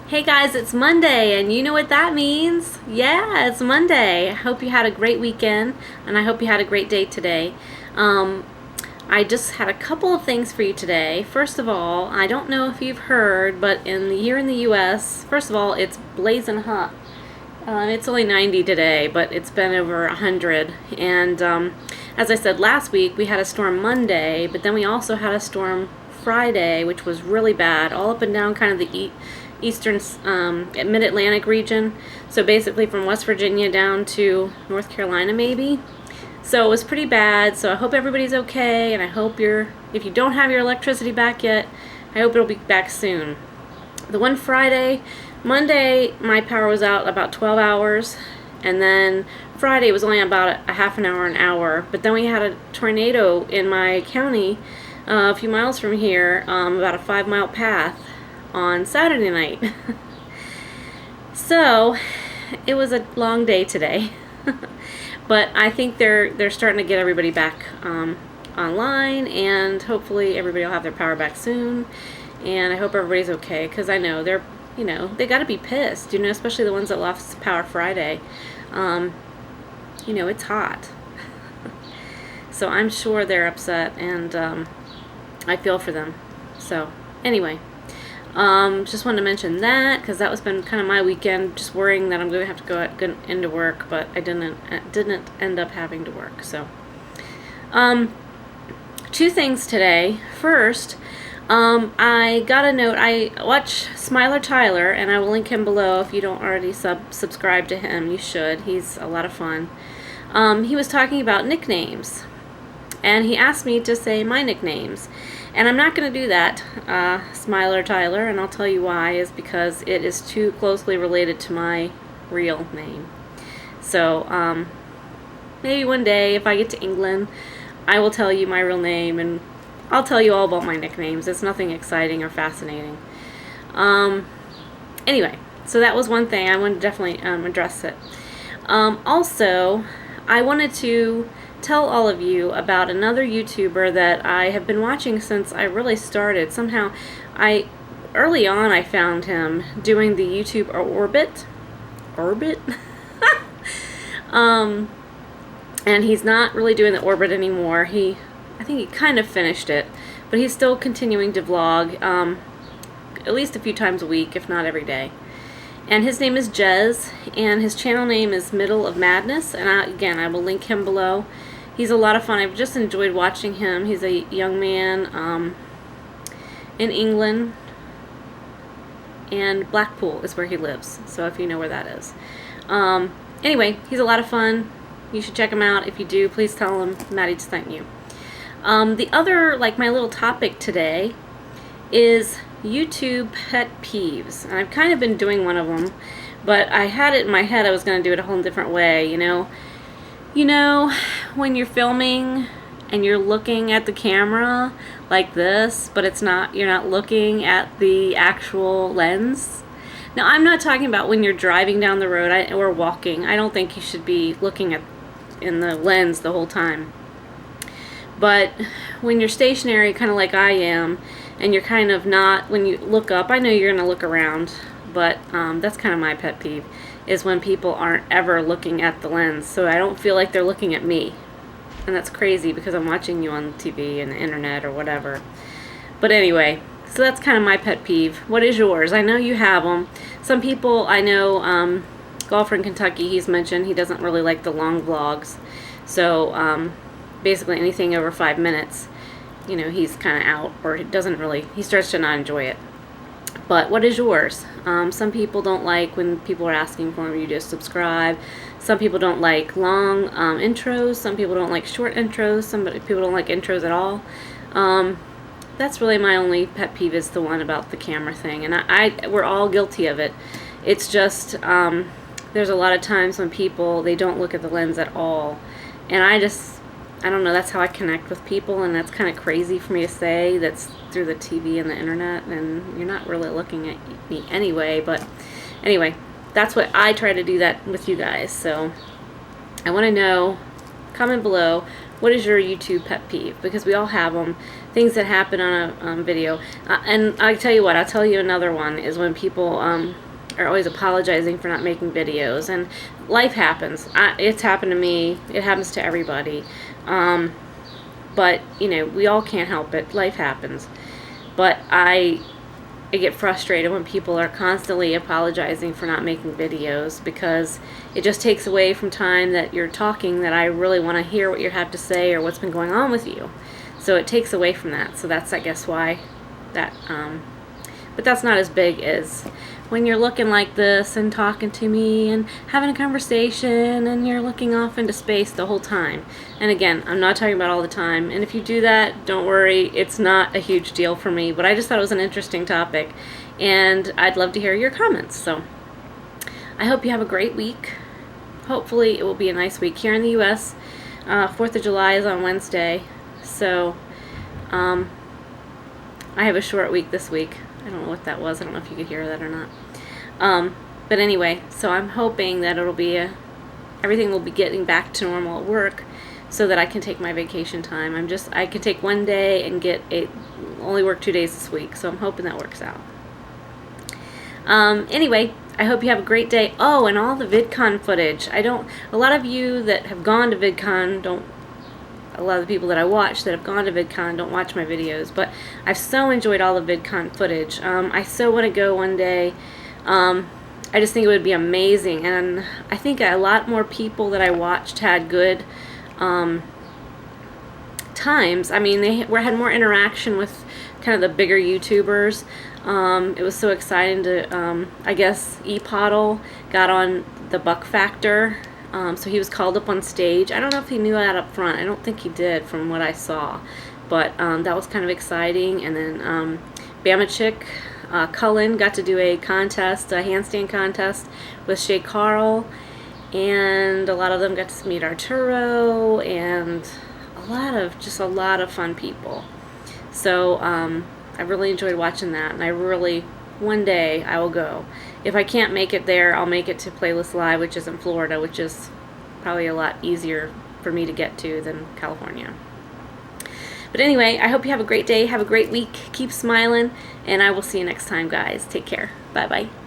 Hey guys, it's Monday, and you know what that means? Yeah, it's Monday. I hope you had a great weekend, and I hope you had a great day today. I just had a couple of things for you today. First of all, I don't know if you've heard, but here in the U.S., first of all, it's blazing hot. It's only 90 today, but it's been over 100. And as I said last week, we had a storm Monday, but then we also had a storm Friday, which was really bad, all up and down kind of the eastern mid-Atlantic region. So basically from West Virginia down to North Carolina maybe. So it was pretty bad. So I hope everybody's okay, and I hope if you don't have your electricity back yet, I hope it'll be back soon. The one Monday, my power was out about 12 hours, and then Friday was only about a half an hour. But then we had a tornado in my county, a few miles from here, about a 5-mile path on Saturday night. So it was a long day today. But I think they're starting to get everybody back online, and hopefully everybody will have their power back soon. And I hope everybody's okay, because I know they got to be pissed, especially the ones that lost power Friday. It's hot. So I'm sure they're upset, and I feel for them. So anyway, just wanted to mention that, because that was been kind of my weekend, just worrying that I'm going to have to go into work, but I didn't end up having to work. So two things today. First, I got a note. I watch Smiler Tyler, and I will link him below. If you don't already subscribe to him, you should. He's a lot of fun. He was talking about nicknames, and he asked me to say my nicknames. And I'm not going to do that, Smiler Tyler, and I'll tell you why, is because it is too closely related to my real name. So maybe one day, if I get to England, I will tell you my real name, and I'll tell you all about my nicknames. It's nothing exciting or fascinating. Anyway, so that was one thing. I wanted to definitely address it. Also, I wanted to tell all of you about another YouTuber that I have been watching since I really started. Somehow, early on I found him doing the YouTube Orbit. And he's not really doing the Orbit anymore. I think he kind of finished it, but he's still continuing to vlog, at least a few times a week, if not every day. And his name is Jez, and his channel name is MiddleofMadness, and again, I will link him below. He's a lot of fun. I've just enjoyed watching him. He's a young man in England, and Blackpool is where he lives, so if you know where that is. Anyway, he's a lot of fun. You should check him out. If you do, please tell him Maddie sent you. The other, my little topic today is YouTube pet peeves. And I've kind of been doing one of them, but I had it in my head I was going to do it a whole different way, when you're filming and you're looking at the camera like this, but you're not looking at the actual lens. Now, I'm not talking about when you're driving down the road or walking. I don't think you should be looking in the lens the whole time. But when you're stationary, kind of like I am, and you're kind of not, when you look up, I know you're going to look around, but that's kind of my pet peeve, is when people aren't ever looking at the lens, so I don't feel like they're looking at me. And that's crazy, because I'm watching you on TV and the internet or whatever. But anyway, so that's kind of my pet peeve. What is yours? I know you have them. Some people, I know, Golfer in Kentucky, he's mentioned he doesn't really like the long vlogs. So basically anything over 5 minutes, he's kind of out, or he starts to not enjoy it. But what is yours? Some people don't like when people are asking for you to subscribe. Some people don't like long intros. Some people don't like short intros. Some people don't like intros at all. That's really my only pet peeve, is the one about the camera thing. And we're all guilty of it. It's just, there's a lot of times when they don't look at the lens at all. And I don't know, that's how I connect with people, and that's kind of crazy for me to say. That's through the TV and the internet, and you're not really looking at me anyway. But anyway, that's what I try to do that with you guys. So I want to know, comment below, what is your YouTube pet peeve? Because we all have them, things that happen on a video. And I tell you what, I'll tell you another one is when people are always apologizing for not making videos. And life happens. It's happened to me. It happens to everybody. But, you know, we all can't help it. Life happens. But I get frustrated when people are constantly apologizing for not making videos, because it just takes away from time that you're talking that I really want to hear what you have to say or what's been going on with you. So it takes away from that. So that's, I guess, why that, but that's not as big as when you're looking like this and talking to me and having a conversation and you're looking off into space the whole time. And again, I'm not talking about all the time. And if you do that, don't worry. It's not a huge deal for me. But I just thought it was an interesting topic. And I'd love to hear your comments. So I hope you have a great week. Hopefully it will be a nice week. Here in the U.S., 4th of July is on Wednesday. So I have a short week this week. I don't know what that was. I don't know if you could hear that or not. But anyway, so I'm hoping that it'll be everything will be getting back to normal at work, so that I can take my vacation time. I can take one day and only work 2 days this week. So I'm hoping that works out. Anyway, I hope you have a great day. Oh, and all the VidCon footage. A lot of you that have gone to VidCon a lot of the people that I watch that have gone to VidCon don't watch my videos, but I've so enjoyed all the VidCon footage. I so want to go one day. I just think it would be amazing, and I think a lot more people that I watched had good times. I mean, they had more interaction with kind of the bigger YouTubers. It was so exciting to, I guess, ePodl got on the Buck Factor. So he was called up on stage. I don't know if he knew that up front. I don't think he did from what I saw. But that was kind of exciting. And then Bama Chick, Cullen got to do a contest, a handstand contest with Shay Carl. And a lot of them got to meet Arturo and a lot of fun people. So I really enjoyed watching that. And one day I will go. If I can't make it there, I'll make it to Playlist Live, which is in Florida, which is probably a lot easier for me to get to than California. But anyway, I hope you have a great day, have a great week, keep smiling, and I will see you next time, guys. Take care. Bye-bye.